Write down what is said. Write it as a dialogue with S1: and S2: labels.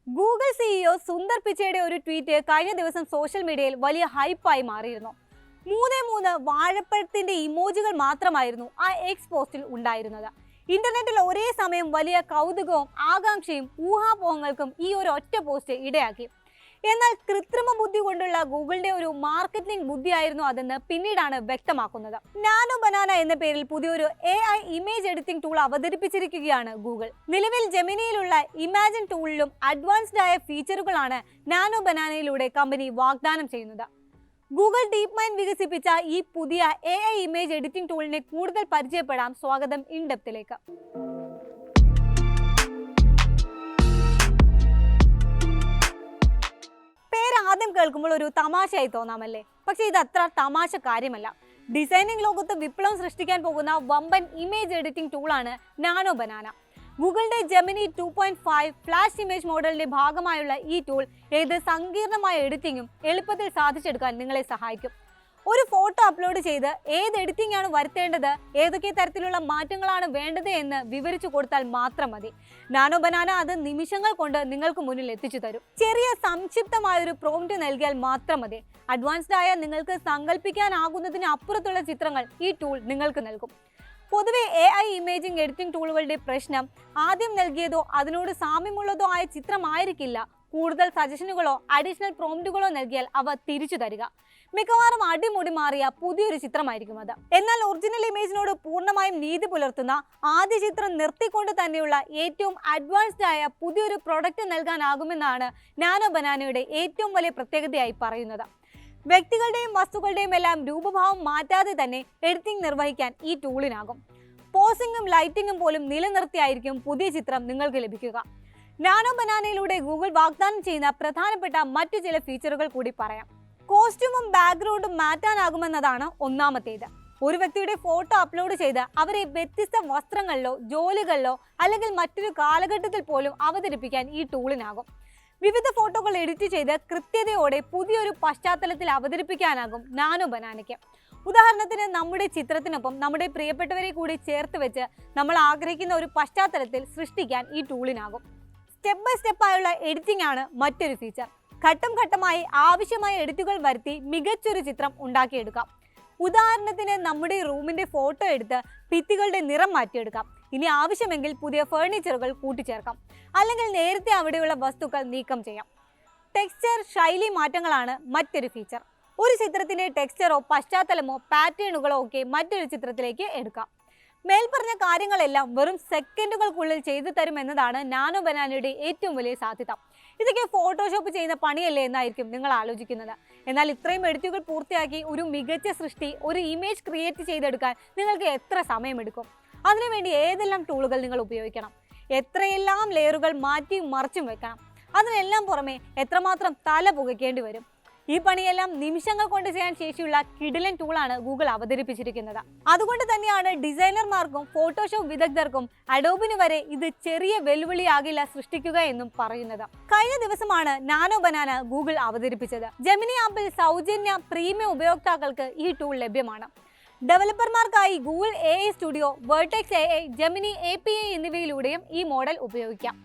S1: Google CEO Sundar പിച്ചൈയുടെ ഒരു tweet കഴിഞ്ഞ ദിവസം സോഷ്യൽ മീഡിയയിൽ വലിയ ഹൈപ്പായി മാറിയിരുന്നു. 3 വാഴപ്പഴത്തിന്റെ ഇമോജികൾ മാത്രമായിരുന്നു ആ എക്സ് പോസ്റ്റിൽ ഉണ്ടായിരുന്നത്. ഇന്റർനെറ്റിൽ ഒരേ സമയം വലിയ കൗതുകവും ആകാംക്ഷയും ഊഹാപോഹങ്ങൾക്കും ഈ ഒരു ഒറ്റ പോസ്റ്റ് ഇടയാക്കി. എന്നാൽ കൃത്രിമ ബുദ്ധി കൊണ്ടുള്ള ഗൂഗിളിന്റെ ഒരു മാർക്കറ്റിംഗ് ബുദ്ധിയായിരുന്നു അതെന്ന് പിന്നീടാണ് വ്യക്തമാക്കുന്നത്. നാനോ ബനാന എന്ന പേരിൽ പുതിയൊരു AI ഇമേജ് എഡിറ്റിംഗ് ടൂൾ അവതരിപ്പിച്ചിരിക്കുകയാണ് ഗൂഗിൾ. നിലവിൽ ജെമിനിയിലുള്ള ഇമാജിൻ ടൂളിലും അഡ്വാൻസ്ഡ് ആയ ഫീച്ചറുകളാണ് നാനോ ബനാനയിലൂടെ കമ്പനി വാഗ്ദാനം ചെയ്യുന്നത്. ഗൂഗിൾ ഡീപ് മൈൻഡ് വികസിപ്പിച്ച ഈ പുതിയ AI ഇമേജ് എഡിറ്റിംഗ് ടൂളിനെ കൂടുതൽ പരിചയപ്പെടാം. സ്വാഗതം ഇൻ ഡെപ്തിലേക്ക്. ആദ്യം കേൾക്കുമ്പോൾ ഒരു തമാശയായി തോന്നാമല്ലേ? പക്ഷേ ഇത് അത്ര തമാശ കാര്യമല്ല. ഡിസൈനിങ് ലോകത്ത് വിപ്ലവം സൃഷ്ടിക്കാൻ പോകുന്ന വമ്പൻ ഇമേജ് എഡിറ്റിംഗ് ടൂളാണ് നാനോ ബനാന. ഗൂഗിളിന്റെ ജെമിനി 2.5 ഫ്ലാഷ് ഇമേജ് മോഡലിന്റെ ഭാഗമായുള്ള ഈ ടൂൾ ഏത് സങ്കീർണമായ എഡിറ്റിംഗും എളുപ്പത്തിൽ സാധിച്ചെടുക്കാൻ നിങ്ങളെ സഹായിക്കും. ഒരു ഫോട്ടോ അപ്ലോഡ് ചെയ്ത് ഏത് എഡിറ്റിംഗ് ആണ് വരുത്തേണ്ടത്, ഏതൊക്കെ തരത്തിലുള്ള മാറ്റങ്ങളാണ് വേണ്ടത് എന്ന് വിവരിച്ചു കൊടുത്താൽ മാത്രം മതി. നാനോ ബനാന അത് നിമിഷങ്ങൾ കൊണ്ട് നിങ്ങൾക്ക് മുന്നിൽ എത്തിച്ചു തരും. ചെറിയ സംക്ഷിപ്തമായൊരു പ്രോംപ്റ്റ് നൽകിയാൽ മാത്രം മതി. അഡ്വാൻസ്ഡ് ആയ നിങ്ങൾക്ക് സങ്കല്പിക്കാനാകുന്നതിന് അപ്പുറത്തുള്ള ചിത്രങ്ങൾ ഈ ടൂൾ നിങ്ങൾക്ക് നൽകും. പൊതുവെ AI ഇമേജിംഗ് എഡിറ്റിംഗ് ടൂളുകളുടെ പ്രശ്നം ആദ്യം നൽകിയതോ അതിനോട് സാമ്യമുള്ളതോ ആയ ചിത്രമായിരിക്കില്ല. കൂടുതൽ സജഷനുകളോ അഡീഷണൽ പ്രോംപ്റ്റുകളോ നൽകിയാൽ അവ തിരിച്ചു തരിക. മിക്കവാറും അടിമുടി മാറിയ പുതിയൊരു ചിത്രമായിരിക്കും അത്. എന്നാൽ ഒറിജിനൽ ഇമേജിനോട് പൂർണ്ണമായും നീതി പുലർത്തുന്ന ആദ്യ ചിത്രം നിർത്തിക്കൊണ്ട് തന്നെയുള്ള ഏറ്റവും അഡ്വാൻസ്ഡ് ആയ പുതിയൊരു പ്രൊഡക്റ്റ് നൽകാനാകുമെന്നാണ് നാനോ ബനാനയുടെ ഏറ്റവും വലിയ പ്രത്യേകതയായി പറയുന്നത്. വ്യക്തികളുടെയും വസ്തുക്കളുടെയും എല്ലാം രൂപഭാവം മാറ്റാതെ തന്നെ എഡിറ്റിംഗ് നിർവഹിക്കാൻ ഈ ടൂളിനാകും. പോസിംഗും ലൈറ്റിംഗും പോലും നിലനിർത്തിയായിരിക്കും പുതിയ ചിത്രം നിങ്ങൾക്ക് ലഭിക്കുക. നാനോ ബനാനയിലൂടെ ഗൂഗിൾ വാഗ്ദാനം ചെയ്യുന്ന പ്രധാനപ്പെട്ട മറ്റു ചില ഫീച്ചറുകൾ കൂടി പറയാം. കോസ്റ്റ്യൂമും ബാക്ക്ഗ്രൗണ്ടും മാറ്റാനാകുമെന്നതാണ് ഒന്നാമത്തേത്. ഒരു വ്യക്തിയുടെ ഫോട്ടോ അപ്ലോഡ് ചെയ്ത് അവരെ വ്യത്യസ്ത വസ്ത്രങ്ങളിലോ ജോലികളിലോ അല്ലെങ്കിൽ മറ്റൊരു കാലഘട്ടത്തിൽ പോലും അവതരിപ്പിക്കാൻ ഈ ടൂളിനാകും. വിവിധ ഫോട്ടോകൾ എഡിറ്റ് ചെയ്ത് കൃത്യതയോടെ പുതിയൊരു പശ്ചാത്തലത്തിൽ അവതരിപ്പിക്കാനാകും നാനോ ബനാനയ്ക്ക്. ഉദാഹരണത്തിന് നമ്മുടെ ചിത്രത്തിനൊപ്പം നമ്മുടെ പ്രിയപ്പെട്ടവരെ കൂടി ചേർത്ത് വെച്ച് നമ്മൾ ആഗ്രഹിക്കുന്ന ഒരു പശ്ചാത്തലത്തിൽ സൃഷ്ടിക്കാൻ ഈ ടൂളിനാകും. സ്റ്റെപ്പ് ബൈ സ്റ്റെപ്പ് ആയുള്ള എഡിറ്റിംഗ് ആണ് മറ്റൊരു ഫീച്ചർ. ഘട്ടം ഘട്ടമായി ആവശ്യമായ എഡിറ്റുകൾ വരുത്തി മികച്ചൊരു ചിത്രം ഉണ്ടാക്കിയെടുക്കാം. ഉദാഹരണത്തിന് നമ്മുടെ റൂമിന്റെ ഫോട്ടോ എടുത്ത് ഭിത്തികളുടെ നിറം മാറ്റിയെടുക്കാം. ഇനി ആവശ്യമെങ്കിൽ പുതിയ ഫർണിച്ചറുകൾ കൂട്ടിച്ചേർക്കാം, അല്ലെങ്കിൽ നേരത്തെ അവിടെയുള്ള വസ്തുക്കൾ നീക്കം ചെയ്യാം. ടെക്സ്ചർ ശൈലി മാറ്റങ്ങളാണ് മറ്റൊരു ഫീച്ചർ. ഒരു ചിത്രത്തിന്റെ ടെക്സ്ചറോ പശ്ചാത്തലമോ പാറ്റേണുകളോ ഒക്കെ മറ്റൊരു ചിത്രത്തിലേക്ക് എടുക്കാം. മേൽപ്പറഞ്ഞ കാര്യങ്ങളെല്ലാം വെറും സെക്കൻഡുകൾക്കുള്ളിൽ ചെയ്തു തരുമെന്നതാണ് നാനോ ബനാനയുടെ ഏറ്റവും വലിയ സാധ്യത. ഇതൊക്കെ ഫോട്ടോഷോപ്പ് ചെയ്യുന്ന പണിയല്ലേ എന്നായിരിക്കും നിങ്ങൾ ആലോചിക്കുന്നത്. എന്നാൽ ഇത്രയും എഡിറ്റുകൾ പൂർത്തിയാക്കി ഒരു മികച്ച സൃഷ്ടി, ഒരു ഇമേജ് ക്രിയേറ്റ് ചെയ്തെടുക്കാൻ നിങ്ങൾക്ക് എത്ര സമയമെടുക്കും? അതിനുവേണ്ടി ഏതെല്ലാം ടൂളുകൾ നിങ്ങൾ ഉപയോഗിക്കണം? എത്രയെല്ലാം ലെയറുകൾ മാറ്റിയും മറിച്ചും വെക്കണം? അതിനെല്ലാം പുറമെ എത്രമാത്രം തല പുകയ്ക്കേണ്ടി വരും? ഈ പണിയെല്ലാം നിമിഷങ്ങൾ കൊണ്ട് ചെയ്യാൻ ശേഷിയുള്ള കിടിലൻ ടൂളാണ് ഗൂഗിൾ അവതരിപ്പിച്ചിരിക്കുന്നത്. അതുകൊണ്ട് തന്നെയാണ് ഡിസൈനർമാർക്കും ഫോട്ടോഷോപ്പ് വിദഗ്ധർക്കും അഡോബിന് വരെ ഇത് ചെറിയ വെല്ലുവിളിയാകില്ല സൃഷ്ടിക്കുക എന്നും പറയുന്നത്. കഴിഞ്ഞ ദിവസമാണ് നാനോ ബനാന ഗൂഗിൾ അവതരിപ്പിച്ചത്. ജെമിനി ആപ്പിൽ സൗജന്യ പ്രീമിയം ഉപയോക്താക്കൾക്ക് ഈ ടൂൾ ലഭ്യമാണ്. ഡെവലപ്പർമാർക്കായി Google AI studio, Vertex AI, Gemini API എന്നിവയിലൂടെയും ഈ മോഡൽ ഉപയോഗിക്കാം.